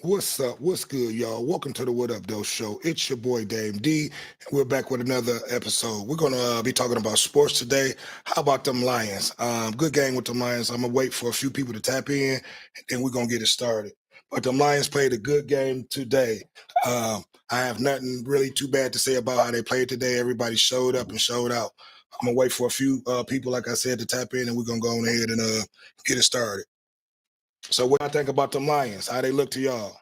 What's up? What's good, y'all? Welcome to the What Up Though Show. It's your boy Dame D, and we're back with another episode. We're gonna be talking about sports today. How about them Lions? Good game with the Lions. I'm gonna wait for a few people to tap in, and then we're gonna get it started. But the Lions played a good game today. I have nothing really too bad to say about how they played today. Everybody showed up and showed out. I'm gonna wait for a few people, like I said, to tap in, and we're gonna go on ahead and get it started. So, what I think about the Lions? How they look to y'all?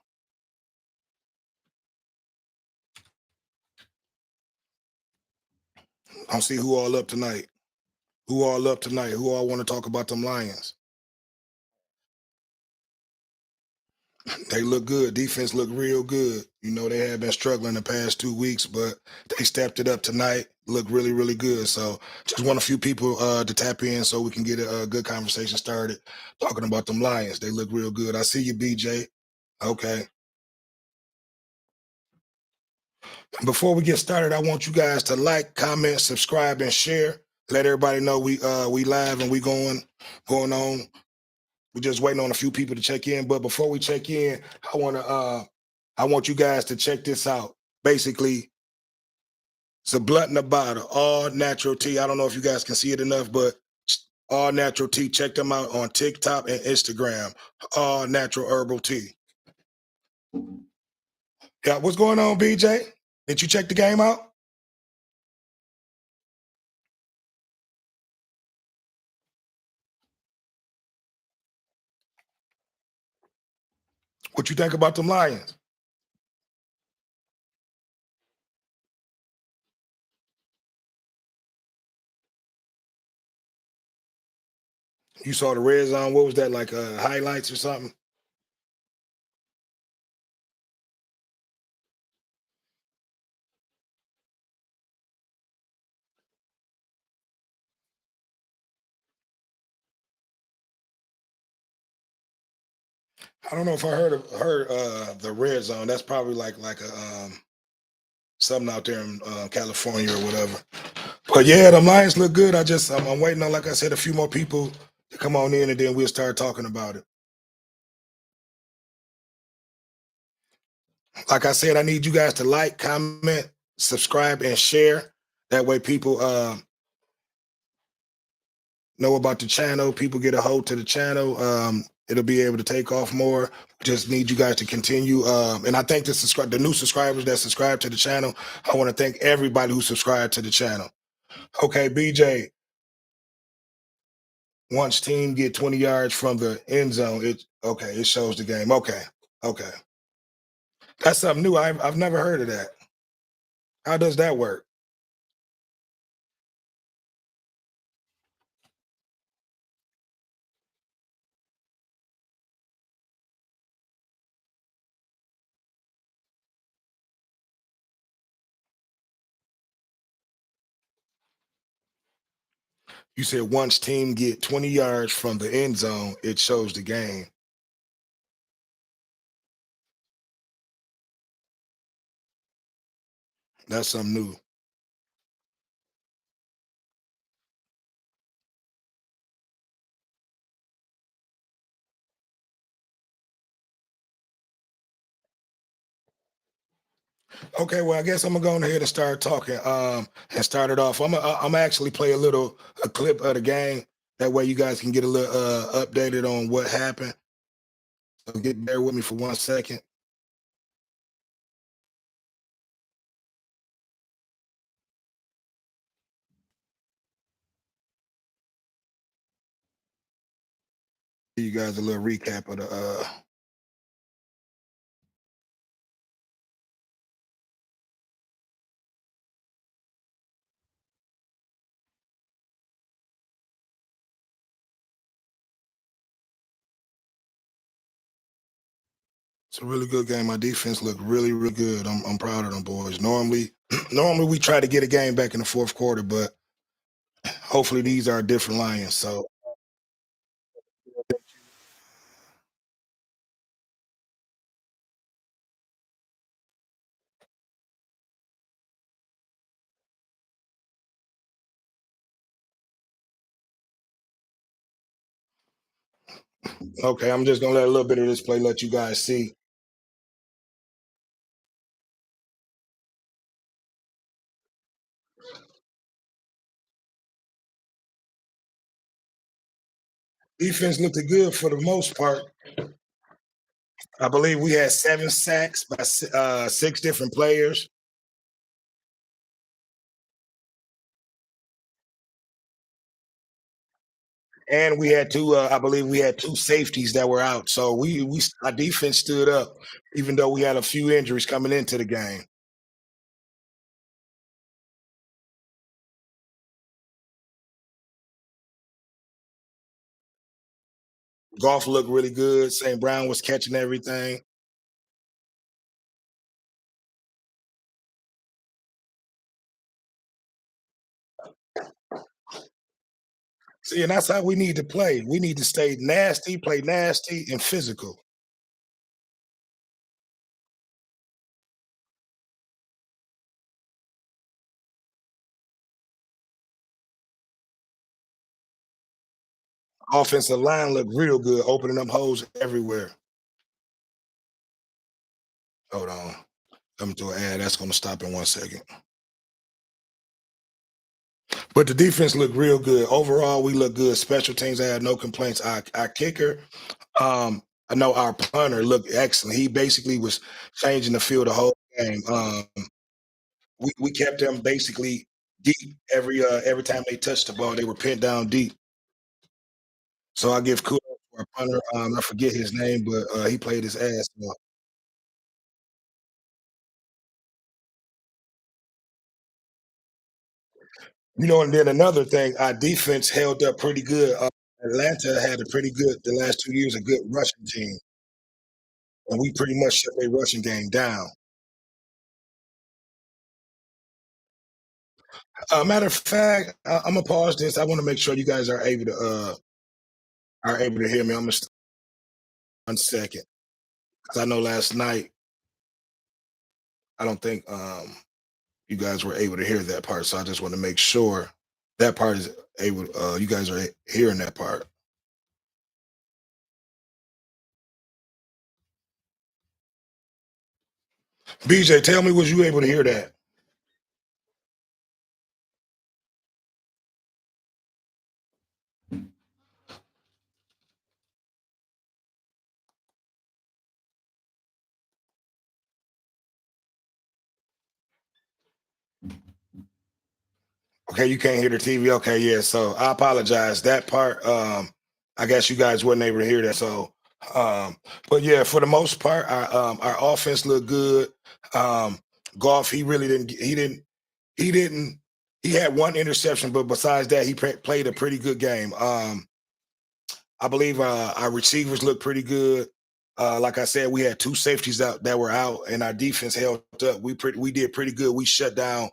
I'll see who all up tonight. Who all up tonight? Who all want to talk about them Lions? They look good. Defense look real good. You know, they have been struggling the past 2 weeks, but they stepped it up tonight. Look really, really good. So just want a few people to tap in so we can get a good conversation started talking about them Lions. They look real good. I see you, BJ. Okay. Before we get started, I want you guys to like, comment, subscribe, and share. Let everybody know we live and we going on. We're just waiting on a few people to check in. But before we check in, I want you guys to check this out. Basically, it's a blunt in a bottle, all natural tea. I don't know if you guys can see it enough, but all natural tea. Check them out on TikTok and Instagram. All natural herbal tea. Yeah, what's going on, BJ? Did you check the game out? What you think about them Lions? You saw the red zone. What was that like? Highlights or something? I don't know if I heard the red zone. That's probably like a something out there in California or whatever. But yeah, the Lions look good. I'm waiting on, like I said, a few more people to come on in, and then we'll start talking about it. Like I said, I need you guys to like, comment, subscribe, and share. That way, people know about the channel. People get a hold to the channel. It'll be able to take off more. Just need you guys to continue. And I thank the new subscribers that subscribe to the channel. I want to thank everybody who subscribed to the channel. Okay, BJ. Once team get 20 yards from the end zone, it shows the game. Okay, okay, that's something new. I've never heard of that. How does that work? You said once team get 20 yards from the end zone, it shows the game. That's something new. Okay, well, I guess I'm gonna go ahead and start talking. And start it off. I'm actually play a clip of the game. That way, you guys can get a little updated on what happened. So get bear with me for 1 second. Give you guys a little recap of the. It's a really good game. My defense looked really, really good. I'm proud of them boys. Normally, normally we try to get a game back in the fourth quarter, but hopefully these are different Lions. So okay, I'm just gonna let a little bit of this play let you guys see. Defense looked good for the most part. I believe we had 7 sacks by 6 different players, and we had two. I believe we had 2 safeties that were out. So our defense stood up, even though we had a few injuries coming into the game. Golf looked really good. St. Brown was catching everything. See, and that's how we need to play. We need to stay nasty, play nasty, and physical. Offensive line looked real good, opening up holes everywhere. Hold on. Coming to an ad. That's going to stop in 1 second. But the defense looked real good. Overall, we look good. Special teams, I had no complaints. Our kicker, I know our punter looked excellent. He basically was changing the field the whole game. We kept them basically deep every time they touched the ball. They were pinned down deep. So I give kudos to our punter. I forget his name, but he played his ass off. And then another thing, our defense held up pretty good. Atlanta had a pretty good the last 2 years, a good rushing team, and we pretty much shut their rushing game down. Matter of fact, I'm gonna pause this. I want to make sure you guys are able to hear me. I'm gonna 1 second because I know last night I don't think you guys were able to hear that part, so I just want to make sure that part is able. You guys are hearing that part. BJ, tell me, was you able to hear that? Okay, you can't hear the TV. Okay, yeah. So I apologize. That part, I guess you guys wasn't able to hear that. So, um, but yeah, for the most part, our offense looked good. Um, Golf, he really didn't. He didn't. He had 1 interception, but besides that, he played a pretty good game. I believe our receivers looked pretty good. Like I said, we had 2 safeties out that were out, and our defense held up. We did pretty good. We shut down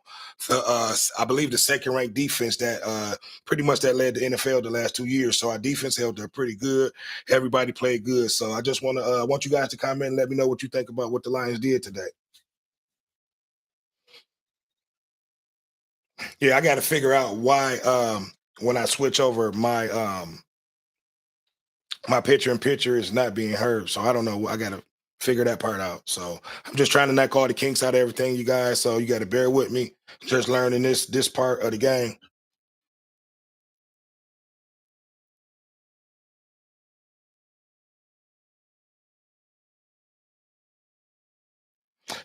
I believe the second ranked defense that pretty much that led the NFL the last 2 years. So our defense held up pretty good. Everybody played good. So I just want you guys to comment and let me know what you think about what the Lions did today. Yeah, I got to figure out why when I switch over my picture in picture is not being heard. So I don't know. I gotta figure that part out. So I'm just trying to knock all the kinks out of everything, you guys. So you got to bear with me. Just learning this part of the game,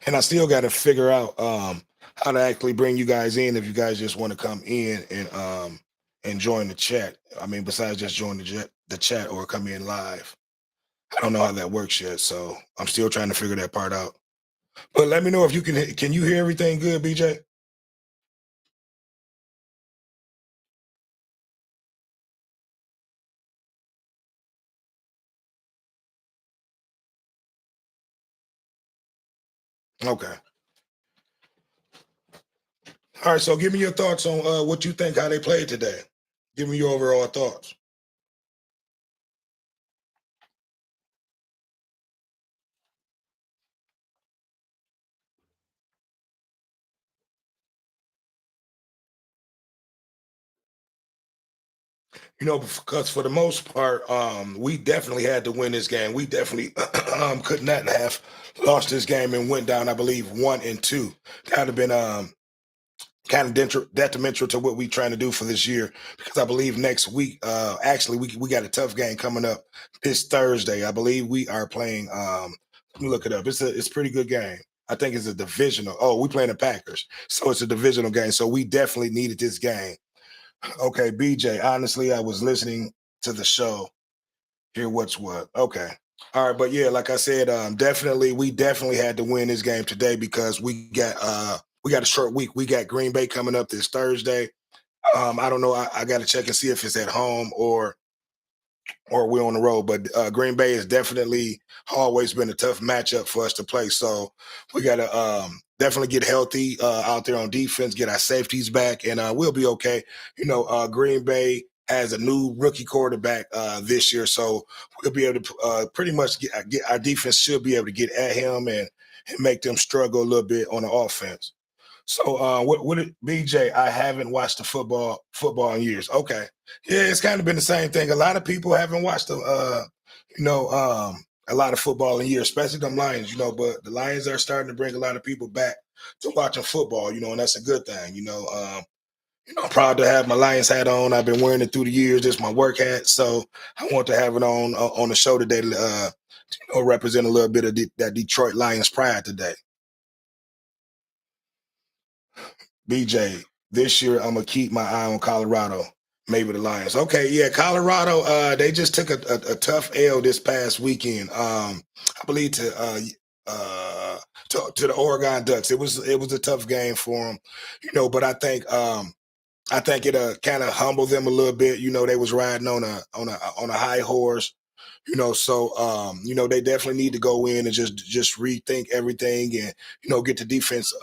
and I still got to figure out how to actually bring you guys in if you guys just want to come in and join the chat. I mean, besides just join the chat or come in live. I don't know how that works yet, so I'm still trying to figure that part out. But let me know if you can. Can you hear everything good, BJ? Okay. All right, so give me your thoughts on what you think how they played today. Give me your overall thoughts. Because for the most part, we definitely had to win this game. We definitely could not have lost this game and went down, I believe, 1-2. That would have been kind of detrimental to what we're trying to do for this year because I believe next week, actually, we got a tough game coming up this Thursday. I believe we are playing. Let me look it up. It's a pretty good game. I think it's a divisional. Oh, we playing the Packers, so it's a divisional game. So we definitely needed this game. Okay, BJ. Honestly, I was listening to the show. Hear what's what. Okay. All right, but yeah, like I said, definitely we definitely had to win this game today because we got a short week. We got Green Bay coming up this Thursday. I don't know. I got to check and see if it's at home or we're on the road. But Green Bay has definitely always been a tough matchup for us to play. So we got to definitely get healthy out there on defense, get our safeties back, and we'll be okay. Green Bay has a new rookie quarterback this year, so we'll be able to pretty much get our defense should be able to get at him and make them struggle a little bit on the offense. So BJ? I haven't watched the football in years. Okay, yeah, it's kind of been the same thing. A lot of people haven't watched you know, a lot of football in years, especially them Lions. But the Lions are starting to bring a lot of people back to watching football. And that's a good thing. I'm proud to have my Lions hat on. I've been wearing it through the years. It's my work hat, so I want to have it on the show today to represent a little bit of that Detroit Lions pride today. BJ, this year I'm gonna keep my eye on Colorado. Maybe the Lions. Okay, yeah, Colorado. They just took a tough L this past weekend. I believe to the Oregon Ducks. It was a tough game for them, But I think it kind of humbled them a little bit. They was riding on a high horse. They definitely need to go in and just rethink everything and get the defense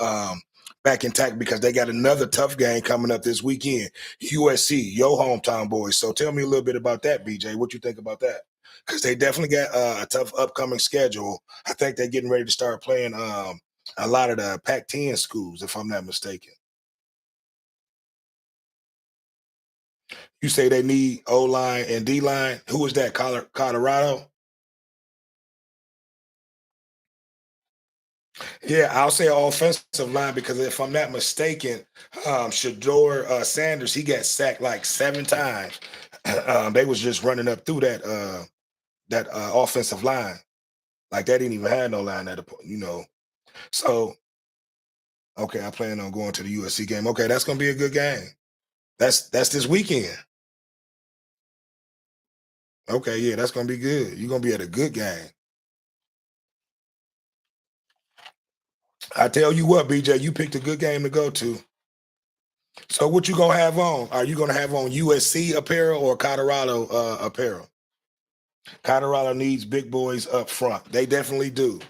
back intact because they got another tough game coming up this weekend. USC, your hometown boys. So tell me a little bit about that, BJ. What you think about that? Because they definitely got a tough upcoming schedule. I think they're getting ready to start playing a lot of the Pac-10 schools, if I'm not mistaken. You say they need O line and D line. Who is that? Colorado. Yeah, I'll say offensive line because if I'm not mistaken, Shador Sanders he got sacked like 7 times. They was just running up through that offensive line like they didn't even have no line at the point. So okay, I plan on going to the USC game. Okay, that's gonna be a good game. That's this weekend. Okay, yeah, that's gonna be good. You're gonna be at a good game. I tell you what, BJ, you picked a good game to go to. So what you gonna have on? Are you gonna have on USC apparel or Colorado apparel? Colorado needs big boys up front. They definitely do.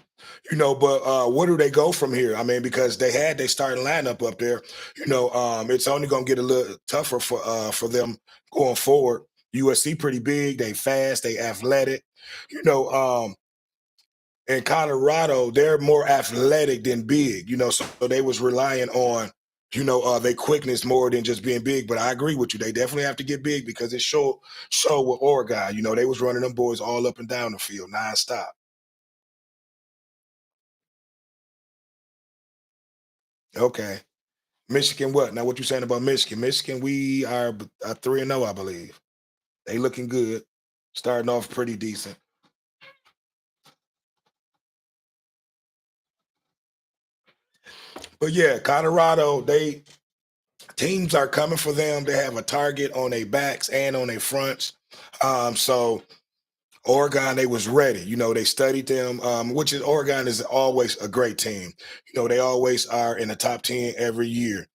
But where do they go from here? I mean, because they had their starting lineup up there. It's only gonna get a little tougher for them going forward. USC pretty big. They fast. They athletic. You know, in Colorado, they're more athletic than big, so they was relying on, their quickness more than just being big. But I agree with you. They definitely have to get big because it showed with Oregon. They was running them boys all up and down the field nonstop. Okay. Michigan, what? Now what you saying about Michigan? Michigan, we are 3-0, I believe. They looking good. Starting off pretty decent. But yeah, Colorado, they teams are coming for them. They have a target on their backs and on their fronts. So Oregon, they was ready. They studied them, which is Oregon is always a great team. They always are in the top 10 every year.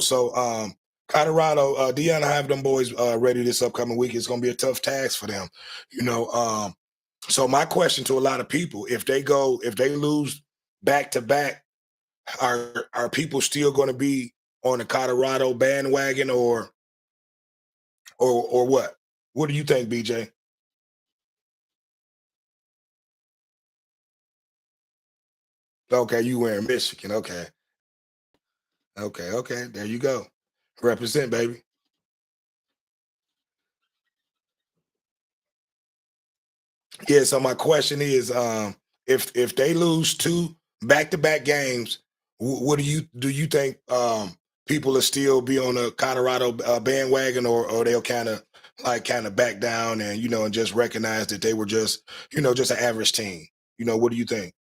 So Colorado, Dion have them boys ready this upcoming week. It's gonna be a tough task for them. You know, so my question to a lot of people, if they lose back to back, are people still gonna be on the Colorado bandwagon or what? What do you think, BJ? Okay, you wearing Michigan. Okay. Okay, okay. There you go. Represent, baby. Yeah, so my question is if they lose two back-to-back games, what do you think people will still be on the Colorado bandwagon, or they'll kind of back down and and just recognize that they were just just an average team. What do you think?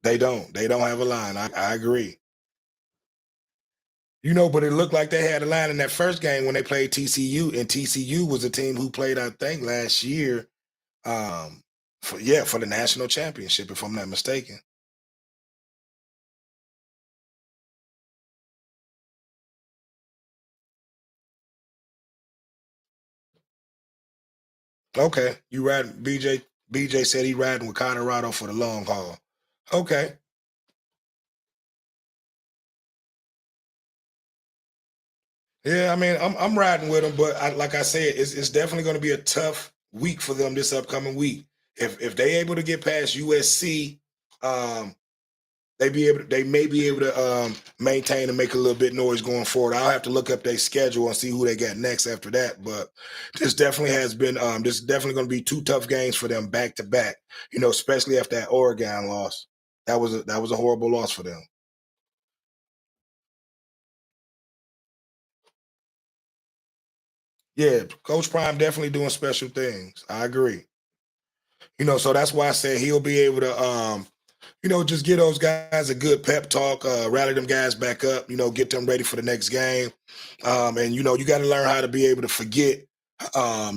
They don't have a line. I agree. But it looked like they had a line in that first game when they played TCU, and TCU was a team who played, I think, last year, for the national championship, if I'm not mistaken. Okay, you riding BJ? BJ said he riding with Colorado for the long haul. Okay, yeah, I mean, I'm riding with them, but like I said, it's definitely going to be a tough week for them this upcoming week. If they able to get past USC, um, they may be able to maintain and make a little bit noise going forward. I'll have to look up their schedule and see who they got next after that. But this is definitely going to be two tough games for them back to back. Especially after that Oregon loss. That was a horrible loss for them. Yeah, Coach Prime definitely doing special things. I agree. So that's why I said he'll be able to just give those guys a good pep talk, rally them guys back up, get them ready for the next game. And you got to learn how to be able to forget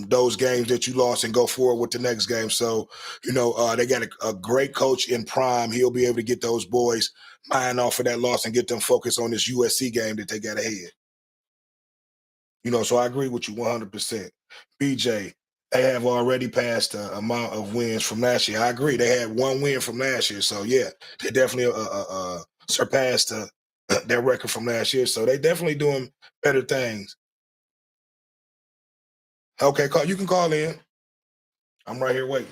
those games that you lost and go forward with the next game. So, they got a great coach in Prime. He'll be able to get those boys mind off of that loss and get them focused on this USC game that they got ahead. So I agree with you 100%. BJ, they have already passed the amount of wins from last year. I agree. They had one win from last year. So, yeah, they definitely surpassed their record from last year. So they definitely doing better things. Okay, you can call in. I'm right here waiting.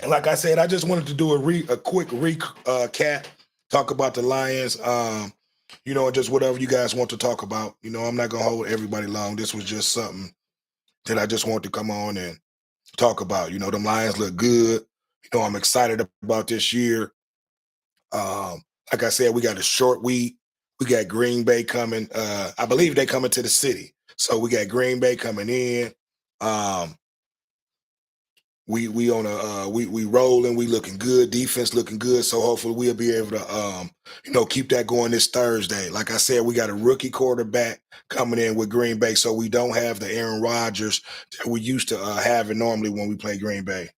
And like I said, I just wanted to do a quick recap, talk about the Lions, and just whatever you guys want to talk about. I'm not going to hold everybody long. This was just something that I just wanted to come on and talk about. The Lions look good. I'm excited about this year. Like I said, we got a short week. We got Green Bay coming. I believe they coming to the city. So we got Green Bay coming in. Um, we on a we rolling. We looking good. Defense looking good. So hopefully we'll be able to keep that going this Thursday. Like I said, we got a rookie quarterback coming in with Green Bay, so we don't have the Aaron Rodgers that we used to having normally when we play Green Bay.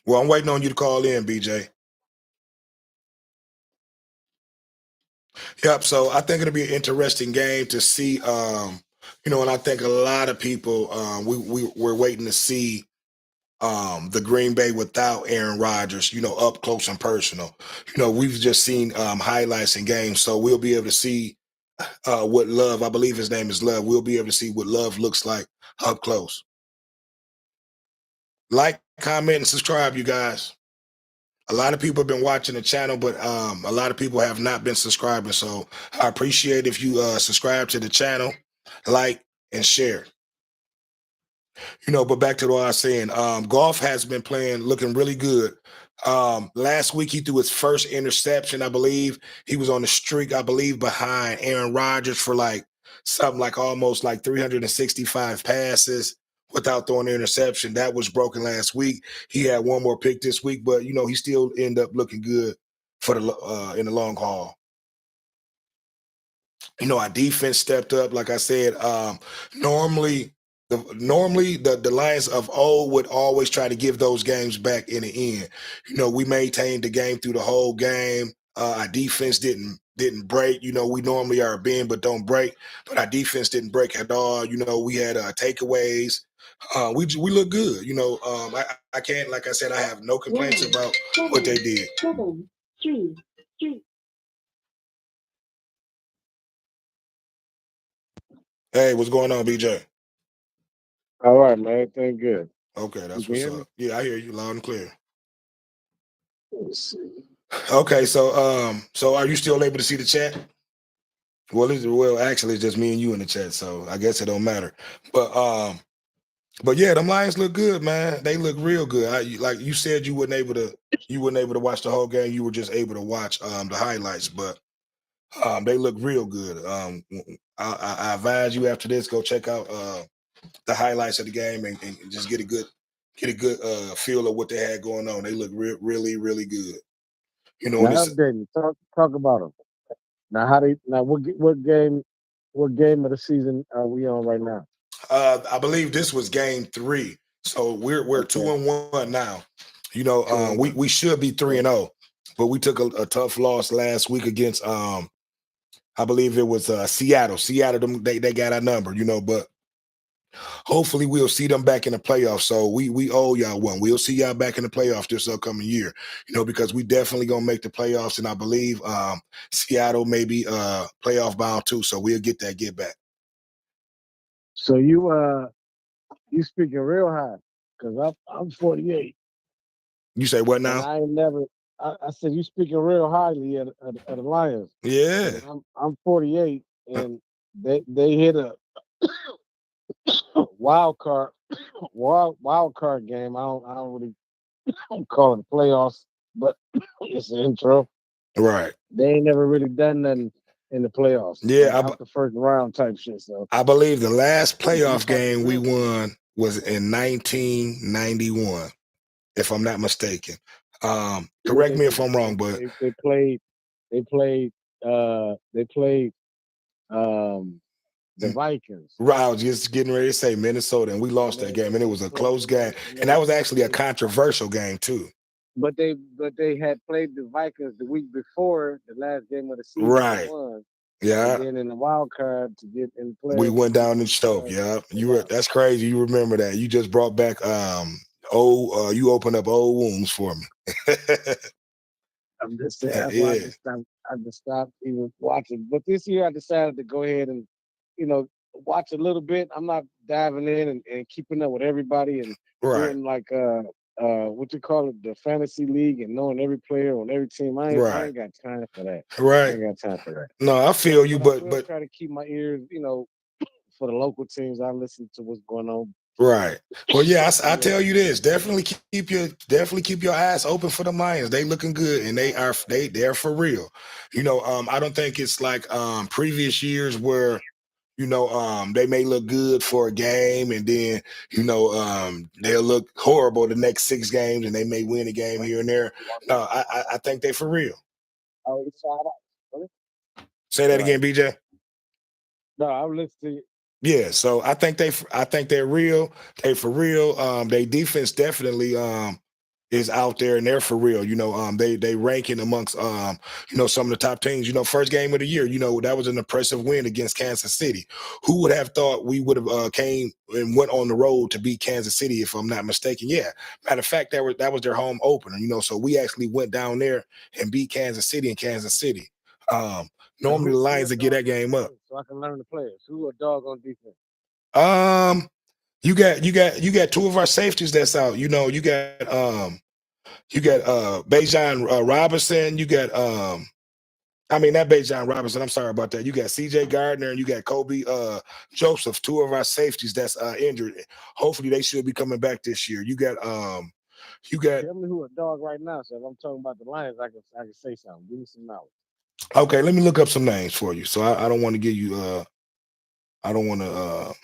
Well, I'm waiting on you to call in, BJ. Yep. So I think it'll be an interesting game to see. And I think a lot of people we're waiting to see the Green Bay without Aaron Rodgers, up close and personal. We've just seen highlights and games, so we'll be able to see what Love. I believe his name is Love. We'll be able to see what Love looks like up close. Like, comment, and subscribe, you guys. A lot of people have been watching the channel, but a lot of people have not been subscribing. So I appreciate if you subscribe to the channel, like, and share. But back to what I was saying, golf has been playing, looking really good. Last week he threw his first interception. I believe he was on the streak, I believe, behind Aaron Rodgers for like something like almost like 365 passes without throwing an interception. That was broken last week. He had one more pick this week, but he still ended up looking good for the in the long haul. Our defense stepped up. Like I said, normally the Lions of old would always try to give those games back in the end. We maintained the game through the whole game. Our defense didn't break. We normally are a bend but don't break, but our defense didn't break at all. We had takeaways. We look good. I can't, like I said, I have no complaints about what they did. 7, 3, 3. Hey, what's going on, BJ? All right, man. Everything good. Okay, You that's can what's hear me? up. Yeah, I hear you loud and clear. Let's see. Okay, so are you still able to see the chat? Well, actually, it's just me and you in the chat, so I guess it don't matter. But But yeah, them Lions look good, man. They look real good. Like you said, you weren't able to watch the whole game. You were just able to watch the highlights, but they look real good. I advise you after this go check out the highlights of the game and just get a good feel of what they had going on. They look really really good. You know, and Now it's update me. Talk about them. Now how they now what game of the season are we on right now? I believe this was game three, so we're two Okay, and one now. You know, we 2-1. should be three and Okay. zero, but we took a tough loss last week against I believe it was Seattle. Seattle, they got our number, but hopefully we'll see them back in the playoffs. So we owe y'all one. We'll see y'all back in the playoffs this upcoming year, because we definitely gonna make the playoffs, and I believe Seattle may be playoff bound too. So we'll get back. So you speaking real high because I'm 48 You say what and now? I ain't never. I said you speaking real highly of the Lions, Yeah, and I'm 48 and they hit a wild card wild card game. I don't really call it the playoffs, but it's an intro. right. They ain't never really done nothing in the playoffs, like Yeah, out the first round type shit. So I believe the last you playoff talking game we real good. won was in 1991, if I'm not mistaken. What Correct they me if do? I'm wrong, but They played they played um the Vikings. I was just getting ready to say Minnesota, and we And lost that they game, and it and was they a played close game, and and that was they actually a played controversial game too. but they had played the Vikings the week before the last game of the season and Right? won. And Yeah, then in the wild card to get in the we playoffs, went down and they stove. Yeah, they lost. that's crazy. You remember that? You just brought back you opened up old wounds for me. I'm just saying that's why Yeah, I just stopped even watching. But this year I decided to go ahead and, you know, watch a little bit. I'm not diving in and keeping up with everybody and right, doing like what you call it, the fantasy league and knowing every player on every team. I right, ain't got time for that. I right. ain't got time for that. No, I feel But you, but I but will but try to keep my ears, for the local teams. I listen to what's going on. right. Well, yeah, I Yeah, tell you this, definitely keep your eyes open for the Lions. They looking good, and they're for real. I don't think it's like previous years where they may look good for a game, and then they'll look horrible the next 6 games, and they may win a game here and there. No, I think they for real. oh, it's all right. Say that Right. again, BJ. No, I'm listening. Yeah, so I think they're real. They for real. They defense definitely is out there, and they're for real. They ranking amongst some of the top teams. First game of the year. That was an impressive win against Kansas City. Who would have thought we would have came and went on the road to beat Kansas City? If I'm not mistaken, yeah. Matter of fact, that was their home opener. So we actually went down there and beat Kansas City in Kansas City. Um, Now, Normally the who a Lions would get dog that on game up. defense so I can learn the players? Who a dog on defense? Um, you got two of our safeties that's out. You got Bajan Robinson. You got I mean not Bajan Robinson. I'm sorry about that. You got C.J. Gardner and you got Kobe Joseph. Two of our safeties that's injured. Hopefully they should be coming back this year. You got Tell me who a dog right now. So if I'm talking about the Lions, I can say something. Give me some knowledge. okay. Let me look up some names for you. So I don't want to give you I don't want to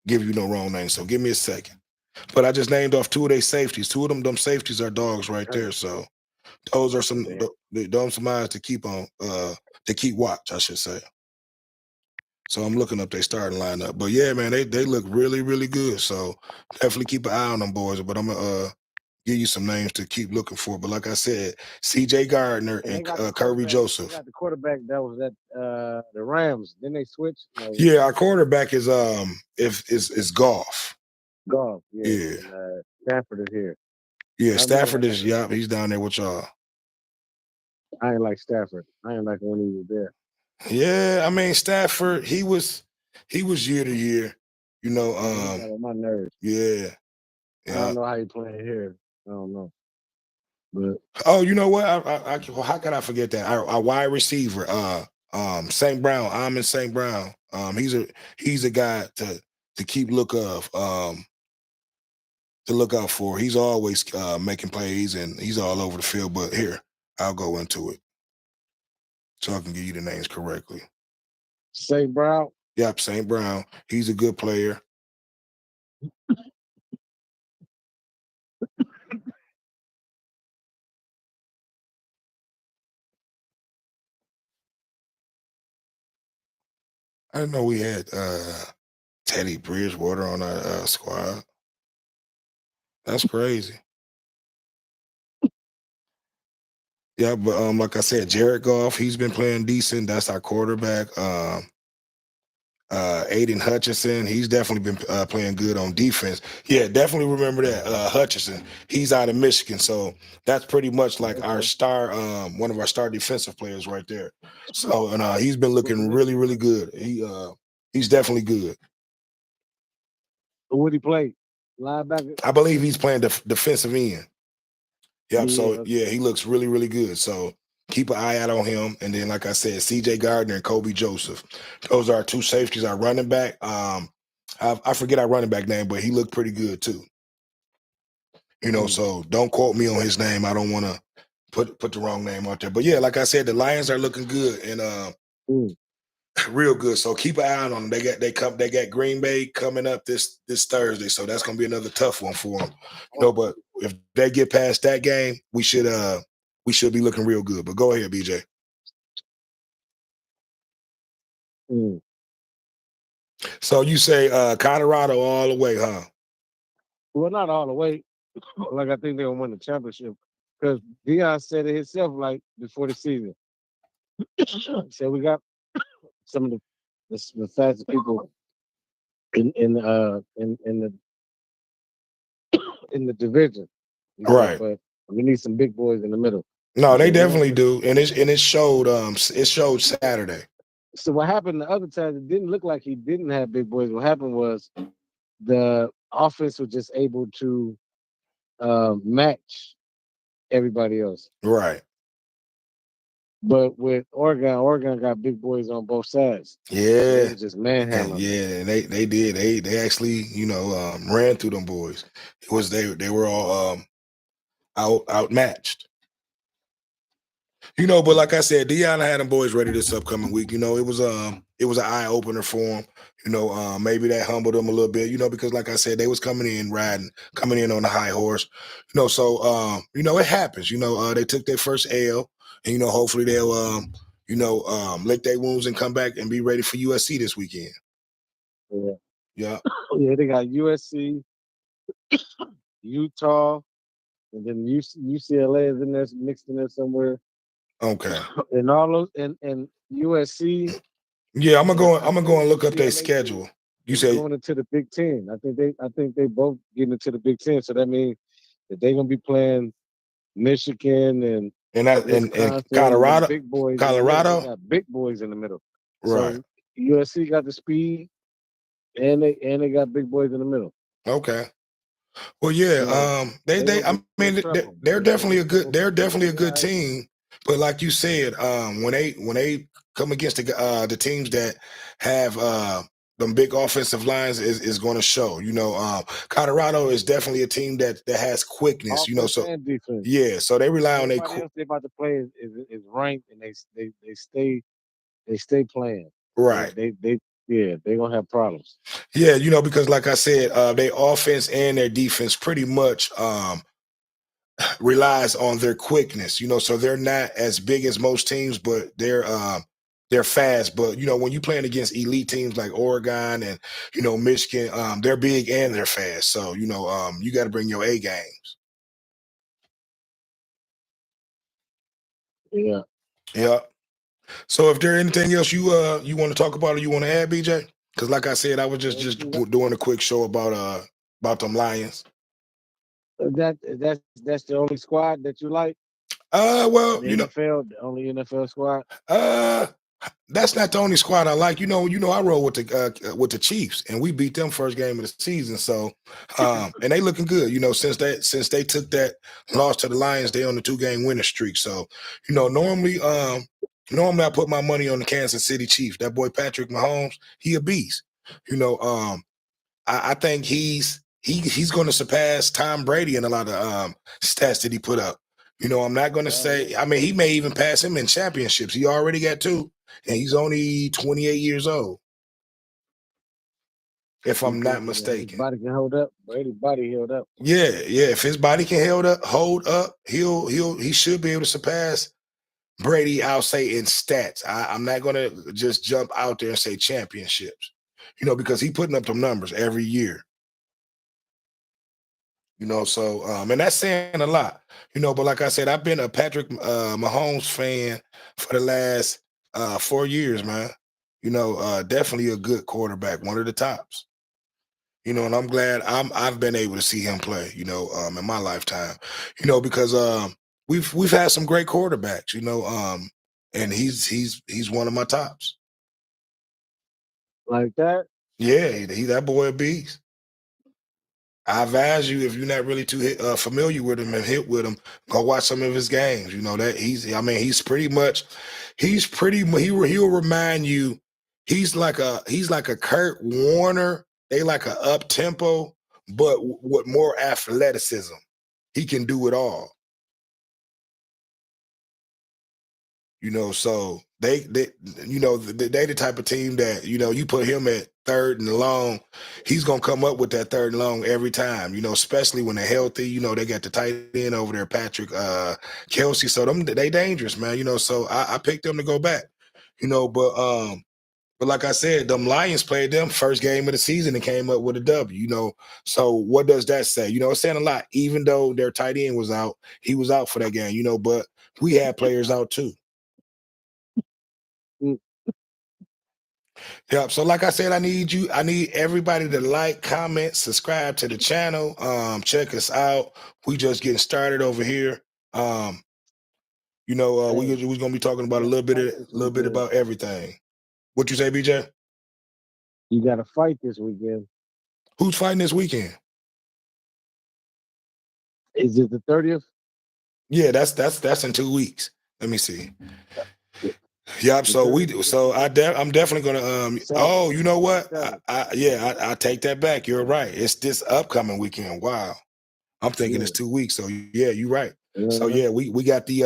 give you no wrong names. So give me a second. But I just named off two of their safeties. Two of them safeties are dogs right I there. So those are some understand. some eyes to keep on to keep watch, I should say. So I'm looking up their starting lineup. But yeah, man, they look really, really good. So definitely keep an eye on them boys. But I'm gonna give you some names to keep looking for. But like I said, CJ Gardner And and they got the Curry quarterback. They Joseph. got the quarterback that was at the Rams. Then they switched. No, Yeah, our quarterback is if is golf. golf. Yeah, Yeah. and Stafford is here. Yeah, I know Stafford that. is he's down there with y'all. I ain't like Stafford. I ain't like when he was there. Yeah, I mean Stafford, he was year to year, you know. Yeah, he got on my nerves. Yeah, I yeah. don't know how he playing here. I don't know, but Oh, you know what? Well, how can I forget that? Our wide receiver, St. Brown, I'm in St. Brown. He's a guy to keep look of. to look out for. He's always making plays and he's all over the field. But here, I'll go into it so I can give you the names correctly. St. Brown. Yep, St. Brown. He's a good player. I didn't know we had Teddy Bridgewater on our squad. That's crazy. Yeah, but like I said, Jared Goff, he's been playing decent. That's our quarterback. Aiden Hutchinson, he's definitely been playing good on defense. Yeah, definitely remember that Hutchinson. He's out of Michigan, so that's pretty much like our Okay. star, one of our star defensive players right there. So and he's been looking really, really good. He's definitely good. Who would he play? Linebacker. I believe he's playing defensive end. Yep. Yeah. So yeah, he looks really, really good. So keep an eye out on him. And then, like I said, C.J. Gardner and Kobe Joseph. Those are our two safeties. Our running back. I forget our running back name, but he looked pretty good too. Mm. So don't quote me on his name. I don't want to put the wrong name out there. But yeah, like I said, the Lions are looking good and Mm. real good. So keep an eye on them. They got Green Bay coming up this Thursday. So that's gonna be another tough one for them. But if they get past that game, we should be looking real good. But go ahead, BJ. Mm. So you say Colorado all the way, huh? Well, not all the way. Like I think they're gonna win the championship because Dion said it himself. Like before the season, said we got some of the fastest people in the division. He said, Right. but we need some big boys in the middle. No, He they said, definitely do. And it showed Saturday. so what happened the other time? It didn't look like he didn't have big boys. What happened was the offense was just able to match everybody else. Right. But with Oregon got big boys on both sides. So they Yeah. was just And manhandling them. yeah, they did. They actually, ran through them boys. It was they were all outmatched. But like I said, Dion had them boys ready this upcoming week. It was an eye opener for them. Maybe that humbled them a little bit. Because like I said, they was coming in on the high horse. So it happens. They took their first L, and hopefully they'll lick their wounds and come back and be ready for USC this weekend. Yeah. Yeah. Yeah, they got USC, Utah, and then UCLA is in there mixed in there somewhere. Okay. And all those and USC Yeah, I'm gonna and go. I I'm gonna go think and look up their UCLA too schedule. You is say, going into the Big Ten. I think they both getting into the Big Ten. So that means that they're gonna be playing Michigan and and Wisconsin and them Colorado, big boys in the middle. They Colorado, got big boys in the middle. right? So USC got the speed and they got big boys in the middle. Okay. Well, yeah. So I they mean, trouble. they're definitely a They good. gonna They're they gonna definitely a be all good right. team. But like you said, when they come against the teams that have them big offensive lines is going to show. Colorado is definitely a team that has quickness. Offense So and defense. yeah, so they rely on Everybody else they about to play is ranked and they stay playing. They right. they they yeah, they gonna have problems. Yeah, because like I said, their offense and their defense pretty much relies on their quickness. So they're not as big as most teams, but they're fast. But when you're playing against elite teams like Oregon and Michigan, they're big and they're fast. So you got to bring your A games. Yeah. Yeah. So if there anything else you want to talk about or you want to add, BJ? Because like I said, I was just doing a quick show about them Lions. That's the only squad that you like in Well, the NFL, the only NFL squad. uh that's not the only squad I like. I roll with the Chiefs, and we beat them first game of the season. So, and they looking good. Since they took that loss to the Lions, they on the 2-game winning streak. So, normally I put my money on the Kansas City Chiefs. That boy Patrick Mahomes, he a beast. I think he's going to surpass Tom Brady in a lot of stats that he put up. I'm not going to say. I mean, he may even pass him in championships. He already got two, and he's only 28 years old, if You I'm not think his mistaken. body can hold up? Brady's body held up. Yeah, yeah. If his body can hold up, he should be able to surpass Brady. I'll say in stats. I'm not going to just jump out there and say championships, because he putting up them numbers every year. So and that's saying a lot, but like I said, I've been a Patrick Mahomes fan for the last 4 years, man. Definitely a good quarterback, one of the tops. And I'm glad I've been able to see him play, in my lifetime, because we've had some great quarterbacks, and he's one of my tops. Like that? Yeah, he that boy a beast. I advise you, if you're not really too familiar with him and hit with him, go watch some of his games. You know that he's. I mean, he'll remind you. He's like a Kurt Warner. They like a up tempo, but with more athleticism. He can do it all. So they the type of team that you put him at third and long, he's gonna come up with that third and long every time. Especially when they're healthy. They got the tight end over there, Patrick Kelsey. So they dangerous, man. So I picked them to go back. But like I said, them Lions played them first game of the season and came up with a W. So what does that say? It's saying a lot. Even though their tight end was out, he was out for that game. But we had players out too. Mm. Yep. So like I said, I need everybody to like, comment, subscribe to the channel. Check us out. We just getting started over here. Hey, we're gonna be talking about a you got little to bit fight of this little bit weekend. about everything. What you say, BJ? You got to fight this weekend. Who's fighting this weekend? Is it the 30th? Yeah, that's in 2 weeks. Let me see. The, Yep. the So 30th is this weekend. I'm definitely gonna Seven. oh, you know The what? seventh. I take that back. You're right. It's this upcoming weekend. Wow. I'm thinking it's Yeah. 2 weeks. So yeah, you're right. So Uh, yeah, we got the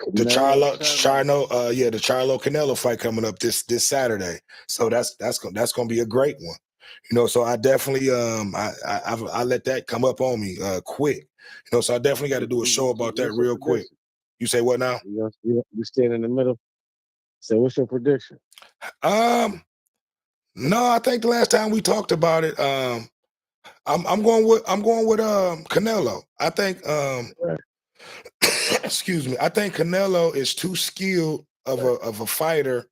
Canelo, Charlo. The Charlo Canelo fight coming up this Saturday. So that's gonna be a great one. So I definitely I let that come up on me quick. So I definitely got to do a show about that What's your real quick. prediction? You say what now? You stand in the middle. So what's your prediction? Um, no, I think the last time we talked about it, I'm going with Canelo. I think Right. excuse me, I think Canelo is too skilled of a fighter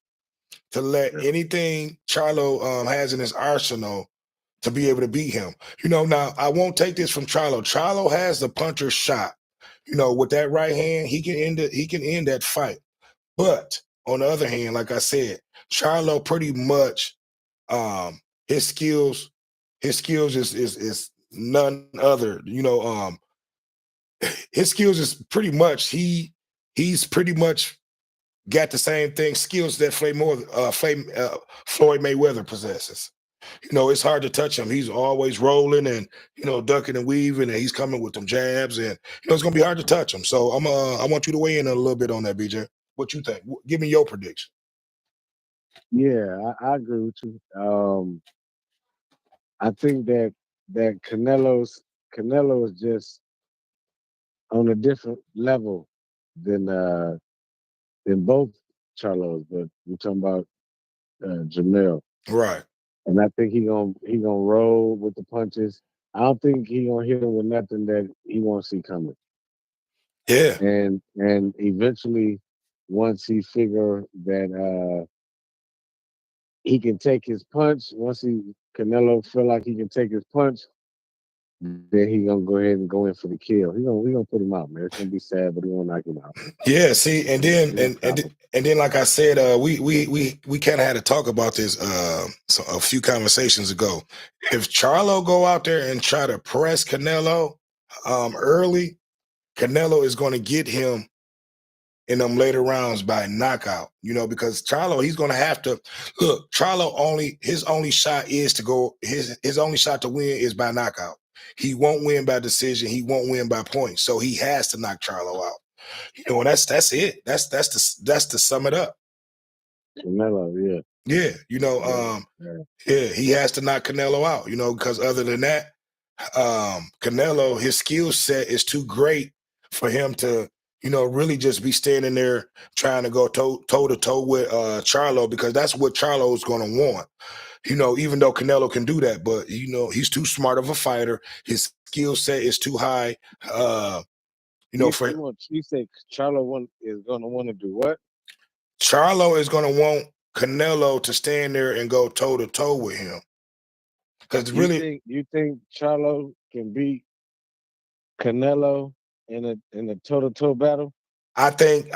to let Yeah. anything Charlo has in his arsenal to be able to beat him. Now I won't take this from Charlo. Charlo has the puncher's shot. With that right hand, he can end that fight. But on the other hand, like I said, Charlo pretty much um his skills his skills is none other. His skills is pretty much he's pretty much got the same thing skills that Floyd Mayweather possesses. It's hard to touch him. He's always rolling and ducking and weaving, and he's coming with them jabs, and it's gonna be hard to touch him. So I want you to weigh in a little bit on that, BJ. What you think? Give me your prediction. Yeah, I agree with you. I think that Canelo is just on a different level than uh than both Charlos, but we're talking about Jamel. Right. And I think he gonna roll with the punches. I don't think he gonna hit him with nothing that he won't see coming. Yeah. And eventually, once he figure that he can take his punch, once he Canelo feel like he can take his punch, then he gonna go ahead and go in for the kill. He gonna put him out, man. It's gonna be sad, but he gonna knock him out. Yeah. See, and then He gonna stop him. and then, like I said, we kind of had to talk about this a few conversations ago. If Charlo go out there and try to press Canelo early, Canelo is going to get him in them later rounds by knockout. Because Charlo, he's gonna have to look. Charlo his only shot is to go. His only shot to win is by knockout. He won't win by decision. He won't win by points. So he has to knock Charlo out. And that's it. That's to sum it up. Canelo, yeah. Yeah, Yeah. Yeah. yeah, he has to knock Canelo out. Because other than that, Canelo, his skill set is too great for him to, really just be standing there trying to go toe to toe with Charlo, because that's what Charlo's going to want. Even though Canelo can do that, but he's too smart of a fighter. His skill set is too high. For You say Charlo is gonna want to do what? Charlo is going to want Canelo to stand there and go toe to toe with him, because really, You think Charlo can beat Canelo in a toe to toe battle? I think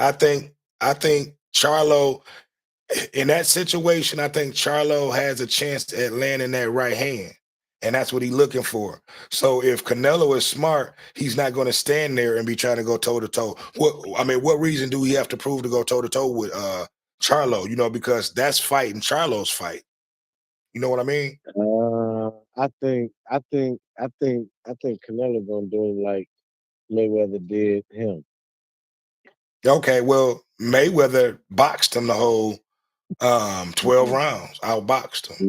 Charlo, in that situation, I think Charlo has a chance at landing that right hand. And that's what he's looking for. So if Canelo is smart, he's not going to stand there and be trying to go toe to toe. What reason do we have to prove to go toe to toe with Charlo? Because that's fighting Charlo's fight. You know what I mean? I think Canelo gonna do him like Mayweather did him. Okay, well, Mayweather boxed him the whole 12 Mm-mm. rounds, outboxed him,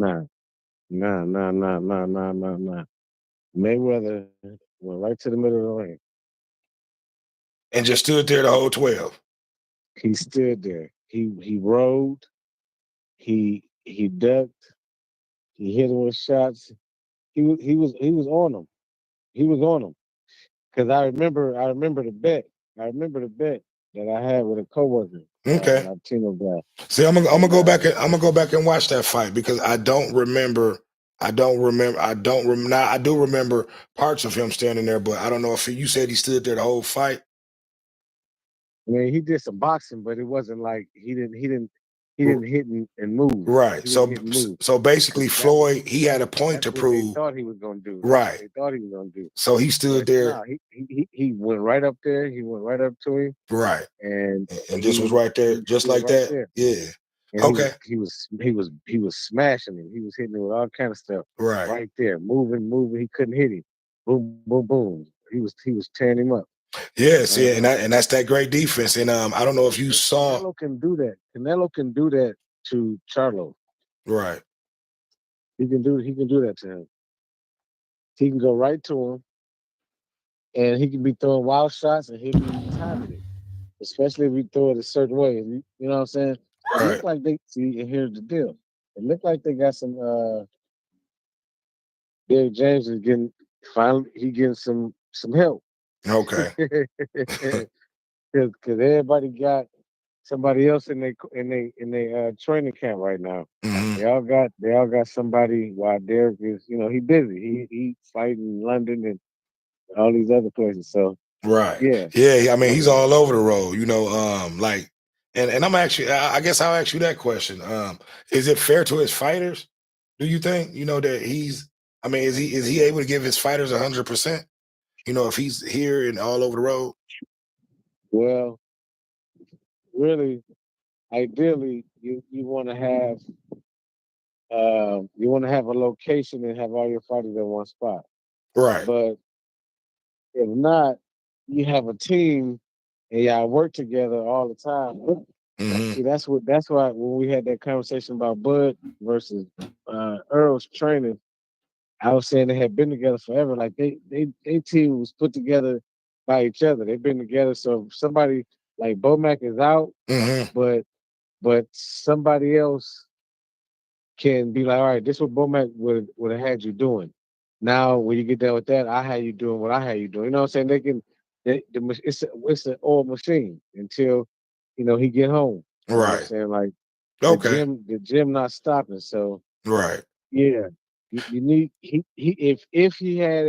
Nah, nah. Mayweather went right to the middle of the ring. and just stood there the whole 12. He stood there. He rode. He ducked. He hit him with shots. He was on him. He was on him. Because I remember the bet. I remember the bet that I had with a coworker, Okay. Latino guy, See, I'm gonna and go back and I'm gonna go back and watch that fight, because I don't remember. I don't remember. I don't remember. Now I do remember parts of him standing there, but I don't know if you said he stood there the whole fight. I mean, he did some boxing, but it wasn't like he didn't hit and move. Right. He didn't So hit and move. so basically, That Floyd, he had a point that's to what they prove. thought he was gonna do. That's what Right. they thought he was gonna do. So he stood But there. no, he went right up there. He went right up to him, Right. and And just was he right there, he, just he was like right that. there. Yeah. And he Okay. was he was he was he was smashing him. He was hitting him with all kind of stuff Right. right there, moving. He couldn't hit him. Boom, boom, boom. He was tearing him up. Yeah. See, and Uh-huh. that's that great defense. And I don't know if you And saw. Canelo can do that. Canelo can do that to Charlo. Right. He can do that to him. He can go right to him, and he can be throwing wild shots, and he'll be timing it. Especially if you throw it a certain way. You know what I'm saying? It Right. looked like they see, and here's the deal. It looked like they got some. Derrick James is getting finally he getting some help Okay. because everybody got somebody else in their training camp right now. Hmm. They all got somebody while Derek is he busy. He fighting in London and all these other places. So Right. yeah, Yeah. I mean, he's yeah. all over the road, like, and I'm actually, I guess I'll ask you that question. Is it fair to his fighters? Do you think, that I mean, is he able to give his fighters 100%? If he's here and all over the road? Well, really, ideally, you want to have a location and have all your fighters in one spot. Right. But if not, you have a team and y'all work together all the time. Hmm. See, that's why when we had that conversation about Bud versus Earl's training, I was saying they had been together forever. Like they team was put together by each other. They've been together. So if somebody like Bomac is out, Hmm. but somebody else can be like, all right, this is what Bomac would have had you doing. Now, when you get done with that, I had you doing what I had you doing. You know what I'm saying? It's an oil machine until he get home. You know what I'm Right. saying? Like Okay. the gym not stopping. So Right. yeah, you need he if he had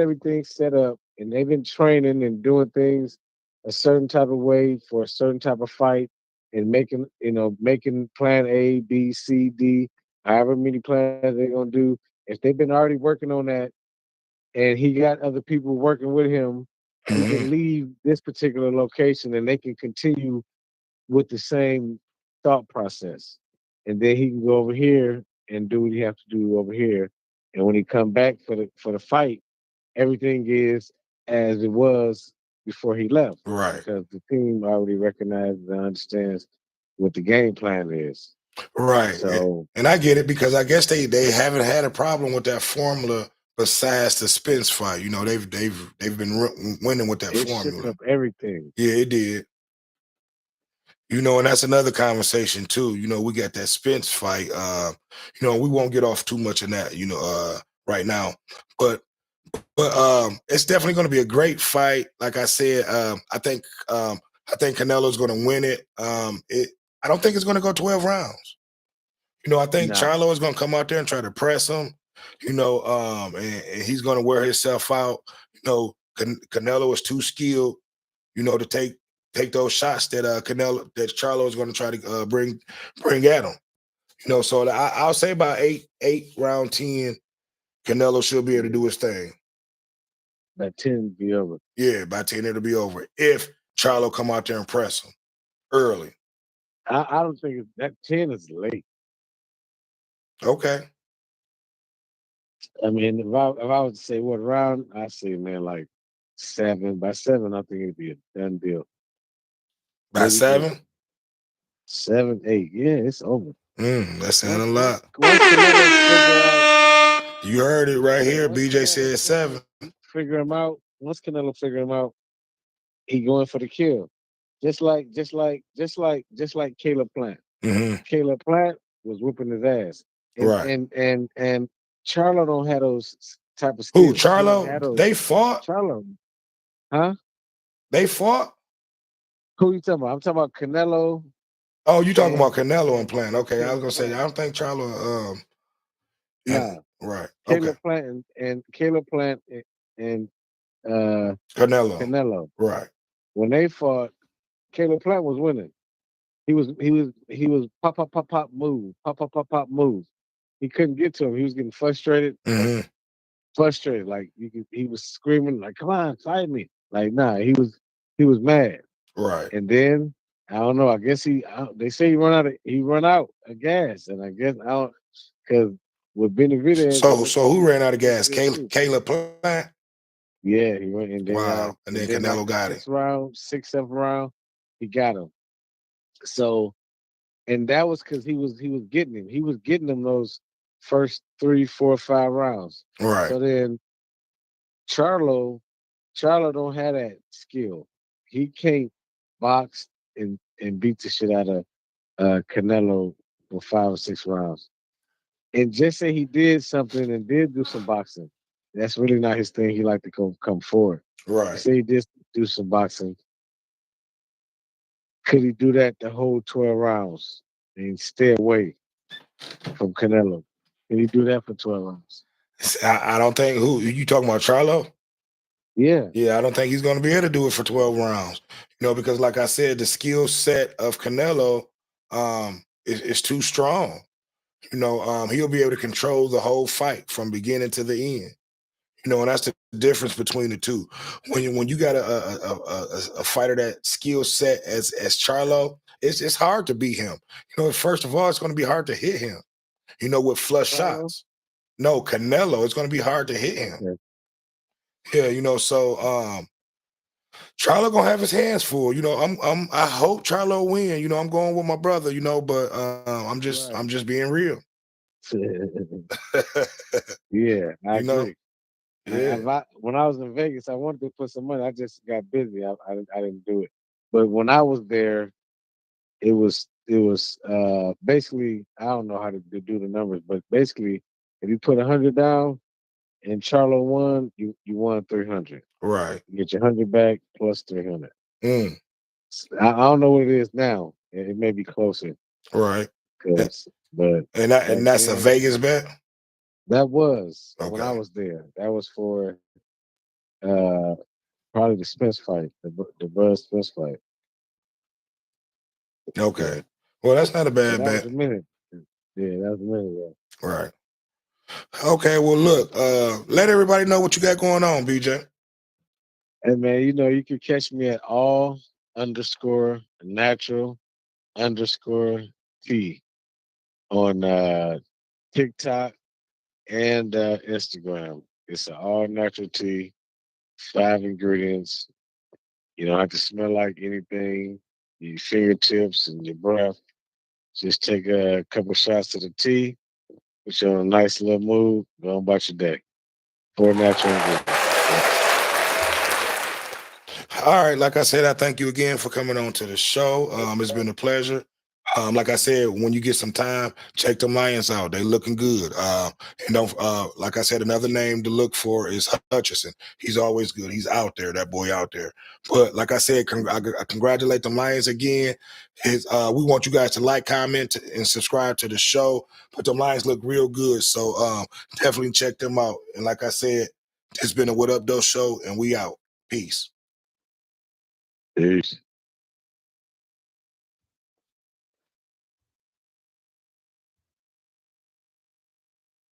everything set up and they've been training and doing things a certain type of way for a certain type of fight and making plan A, B, C, D, however many plans they're gonna do. If they've been already working on that and he got other people working with him he Hmm. can leave this particular location and they can continue with the same thought process. And then he can go over here and do what he have to do over here. And when he come back for the fight, everything is as it was before he left Right. because the team already recognizes and understands what the game plan is. Right. So And I get it because I guess they haven't had a problem with that formula besides the Spence fight. You know, they've been winning with that it shook formula. up everything. Yeah, it did. You know, and that's another conversation too. You know, we got that Spence fight. You know, we won't get off too much in that, you know, right now. But it's definitely gonna be a great fight. Like I said, I think Canelo's gonna win it. I don't think it's gonna go 12 rounds. You know, I think Nah, Charlo is going to come out there and try to press him, you know, and he's going to wear himself out. You know, Canelo is too skilled, you know, to take those shots that that Charlo is going to try to bring at him. You know, so I'll say about eight round 10, Canelo should be able to yeah, do his thing. that 10 be over. Yeah, by 10 it'll be over if Charlo come out there and press him early. I don't think that 10 is late. Okay, I mean, if I was to say what round, I say man like 7. By 7, I think it'd be a done deal. by Maybe 8. 7. 7, 8. Yeah, it's over. That's saying Once a once lot. once Canelo figure out, You heard it right yeah, here. once BJ Canelo said 7. figure him out, once Canelo figure him out, he going for the kill. Just like Caleb Plant. Hmm. Caleb Plant was whooping his ass. And Right. and and and Charlo don't have those type of Who? skills. He don't have Charlo? those. They fought. Charlo, huh? They fought. Who you talking about? I'm talking about Canelo Oh, you talking about and Canelo and and, Plant? and Okay, I was Caleb gonna say Plant. I don't think Charlo. And Nah, right. Okay, Caleb Plant and Caleb Plant and uh, Canelo. Canelo. Right. When they fought, Caleb Plant was winning. He was pop pop pop pop move, pop pop pop pop move. He couldn't get to him. He was getting Hmm. frustrated. Like he was screaming like, "Come on, fight me!" Like, nah, he was mad. Right. And then I don't know. I guess they say he run out of gas, and I guess I don't because with Benavidez So who ran out of he was gas? good too. Caleb Plant. Yeah, he went and then Wow. And then like Canelo the got him. sixth round, sixth, seventh round, he got him. So and that was because he was getting him. He was getting him those first 3, 4, 5 rounds. Right. So then Charlo, Charlo don't have that skill. He can't box and beat the shit out of Canelo for 5 or 6 rounds. And just say he did something and did do some boxing. That's really not his thing. He like to come forward. You Right. say he did do some boxing. Could he do that the whole 12 rounds and stay away from Canelo? Can he do that for 12 rounds? I don't think who you talking about Charlo. Yeah, Yeah, I don't think he's going to be able to do it for 12 rounds. You know, because like I said, the skill set of Canelo is too strong. You know, he'll be able to control the whole fight from beginning to the end. You know, and that's the difference between the two. When you got a fighter that skill set as Charlo, it's hard to beat him. You know, first of all, it's going to be hard to hit him. You know, with flush Charlo. shots. No, Canelo, it's going to be hard to hit him. Okay, Yeah, you know, so Charlo gonna have his hands full. You know, I hope Charlo win. You know, I'm going with my brother. You know, but right. I'm just being real. Yeah, I You know, agree. yeah, When I was in Vegas, I wanted to put some money. I just got busy. I didn't do it. But when I was there, it was basically I don't know how to do the numbers, but basically if you put 100 down and Charlo won, you won 300. right, You get your 100 back plus 300. mm, I don't know what it is now. It may be closer, right, and but back that's a then Vegas bet. that was when I Okay, was there. That was for uh probably the Spence fight, the Bud Spence fight. okay. Yeah, Well, that's not a but bad that was bet. a minute. Yeah, that was a minute ago. Right. Okay. Well, look. Let everybody know what you got going on, BJ. And man, you can catch me at all underscore natural underscore T on TikTok and Instagram. It's an all natural tea, 5 ingredients. You don't have to smell like anything. Your fingertips and your breath. Just take a couple shots of the tea, put you on a nice little mood, go on about your day. 4 natural ingredients. Yeah. All right, like I said, I thank you again for coming on to the show. It's been a pleasure. Like I said, when you get some time, check the Lions out. They looking good. And don't like I said, another name to look for is Hutchinson. He's always good. He's out there, that boy out there. But like I said, I congratulate the Lions again. We want you guys to like, comment, and subscribe to the show. But the Lions look real good, so definitely check them out. And like I said, it's been a What Up Though show, and we out. Peace. Peace.